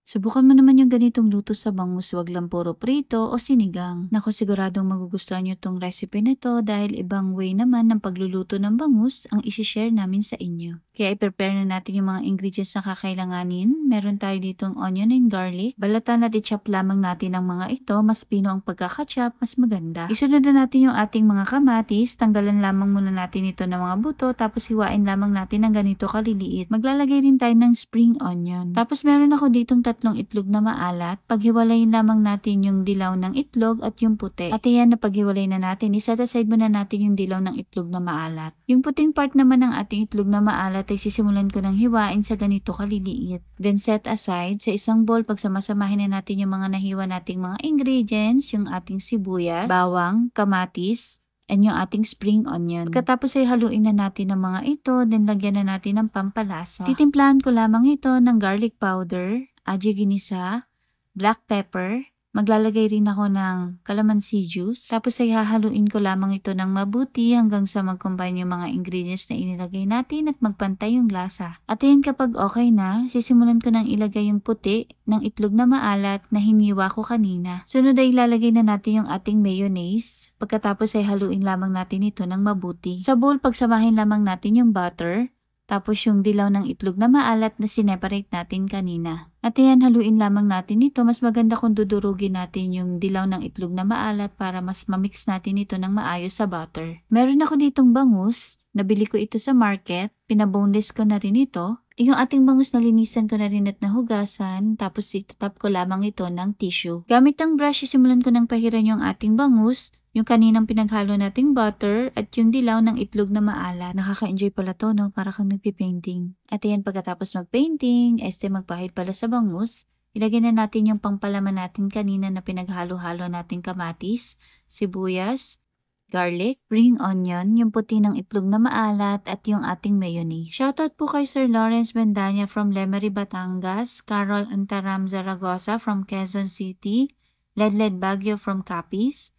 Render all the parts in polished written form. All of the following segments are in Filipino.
Subukan mo naman yung ganitong luto sa bangus, wag lang puro prito o sinigang. Naku, siguradong magugustuhan nyo tong recipe na to dahil ibang way naman ng pagluluto ng bangus ang isi-share namin sa inyo. Kaya i-prepare na natin yung mga ingredients na kakailanganin. Meron tayo ditong onion and garlic. Balatan at i-chop lamang natin ang mga ito. Mas pino ang pagkakachop, mas maganda. Isunod na natin yung ating mga kamatis. Tanggalan lamang muna natin ito ng mga buto tapos hiwain lamang natin ng ganito kaliliit. Maglalagay rin tayo ng spring onion. Tapos meron ako ditong tatlong itlog na maalat. Paghiwalayin lamang natin yung dilaw ng itlog at yung puti. At yan na paghiwalay na natin. Iset aside muna natin yung dilaw ng itlog na maalat. Yung puting part naman ng ating itlog na maalat ay sisimulan ko ng hiwain sa ganito kaliliit. Then set aside sa isang bowl. Pagsamasamahin na natin yung mga nahiwa nating mga ingredients, yung ating sibuyas, bawang, kamatis, and yung ating spring onion. Pagkatapos ay haluin na natin ang mga ito, then lagyan na natin ng pampalasa. Titimplahan ko lamang ito ng garlic powder, aji ginisa, black pepper. Maglalagay rin ako ng calamansi juice. Tapos ay hahaluin ko lamang ito ng mabuti hanggang sa mag-combine yung mga ingredients na inilagay natin at magpantay yung lasa. At ayan, kapag okay na, sisimulan ko nang ilagay yung puti ng itlog na maalat na hiniwa ko kanina. Sunod ay ilalagay na natin yung ating mayonnaise. Pagkatapos ay haluin lamang natin ito ng mabuti. Sa bowl, pagsamahin lamang natin yung butter. Tapos yung dilaw ng itlog na maalat na sineparate natin kanina. At ayan, haluin lamang natin ito. Mas maganda kung dudurugin natin yung dilaw ng itlog na maalat para mas mamix natin ito ng maayos sa butter. Meron ako ditong bangus. Nabili ko ito sa market. Pinaboneless ko na rin ito. Yung ating bangus na linisan ko na rin at nahugasan. Tapos itatap ko lamang ito ng tissue. Gamit ang brush, simulan ko ng pahiran yung ating bangus. Yung kaninang pinaghalo nating butter at yung dilaw ng itlog na maalat. Nakaka-enjoy pala to, no? Para kang nagpipainting. At ayan, pagkatapos magpainting, magpahid pala sa bangus, ilagay na natin yung pangpalaman natin kanina na pinaghalo-halo nating kamatis, sibuyas, garlic, spring onion, yung puti ng itlog na maalat at yung ating mayonnaise. Shoutout po kay Sir Lawrence Bendanya from Lemery, Batangas, Carol Antaram Zaragoza from Quezon City, Ledled Baguio from Capiz,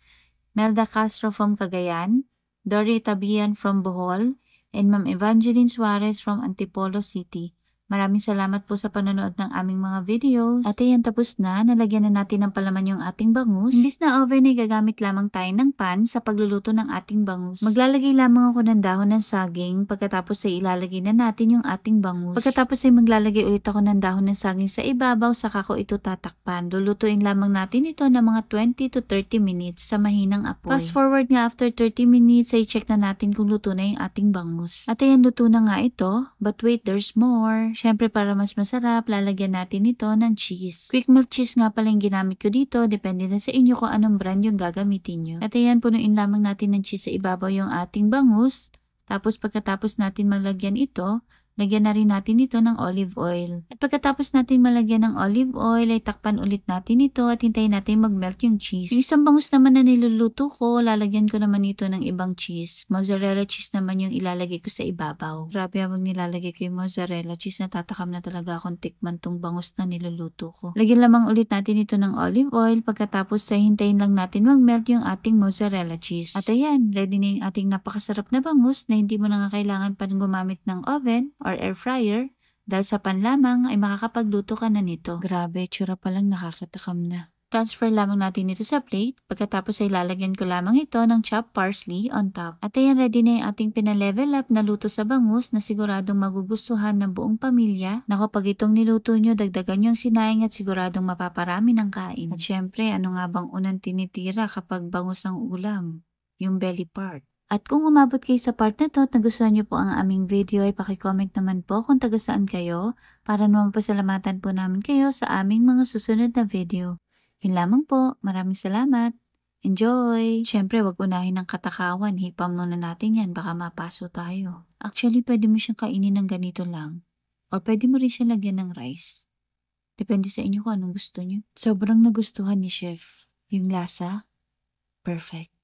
Melda Castro from Cagayan, Dory Tabian from Bohol, and Ma'am Evangeline Suarez from Antipolo City. Maraming salamat po sa panonood ng aming mga videos. At ayan, tapos na. Nalagyan na natin ng palaman yung ating bangus. Imbis na oven ay gagamit lamang tayo ng pan sa pagluluto ng ating bangus. Maglalagay lamang ako ng dahon ng saging. Pagkatapos ay ilalagay na natin yung ating bangus. Pagkatapos ay maglalagay ulit ako ng dahon ng saging sa ibabaw, saka ko ito tatakpan. Lulutuin lamang natin ito ng mga 20 to 30 minutes sa mahinang apoy. Fast forward nga, after 30 minutes ay check na natin kung luto na yung ating bangus. At ayan, luto na nga ito. But wait, there's more. Siyempre, para mas masarap, lalagyan natin ito ng cheese. Quick melt cheese nga pala yung ginamit ko dito. Depende na sa inyo kung anong brand yung gagamitin nyo. At ayan, punuin lamang natin ng cheese sa ibabaw yung ating bangus. Tapos pagkatapos natin maglagyan ito, lagyan na rin natin ito ng olive oil. At pagkatapos natin malagyan ng olive oil, ay takpan ulit natin ito at hintayin natin mag-melt yung cheese. Yung isang bangus naman na niluluto ko, lalagyan ko naman ito ng ibang cheese. Mozzarella cheese naman yung ilalagay ko sa ibabaw. Grabe, habang nilalagay ko yung mozzarella cheese, natatakam na talaga akong tikman tong bangus na niluluto ko. Lagyan lamang ulit natin ito ng olive oil, pagkatapos ay hintayin lang natin mag-melt yung ating mozzarella cheese. At ayan, ready na yung ating napakasarap na bangus na hindi mo na nga kailangan pa gumamit ng oven or air fryer, dahil sa pan lamang ay makakapagluto ka na nito. Grabe, tsura pa lang nakakatakam na. Transfer lamang natin ito sa plate. Pagkatapos ay lalagyan ko lamang ito ng chopped parsley on top. At ayan, ready na yung ating pinalevel up na luto sa bangus na siguradong magugustuhan ng buong pamilya. Na kapag itong niluto nyo, dagdagan nyo ang sinaing at siguradong mapaparami ng kain. At syempre, ano nga bang unang tinitira kapag bangus ang ulam? Yung belly part. At kung umabot kayo sa part na to at nagustuhan nyo po ang aming video, ay pakicomment naman po kung taga saan kayo para naman pasalamatan po namin kayo sa aming mga susunod na video. Yun lamang po. Maraming salamat. Enjoy! Siyempre, wag unahin ng katakawan. Hipam muna natin yan. Baka mapaso tayo. Actually, pwede mo siyang kainin ng ganito lang. Or pwede mo rin siyang lagyan ng rice. Depende sa inyo kung anong gusto nyo. Sobrang nagustuhan ni Chef. Yung lasa, perfect.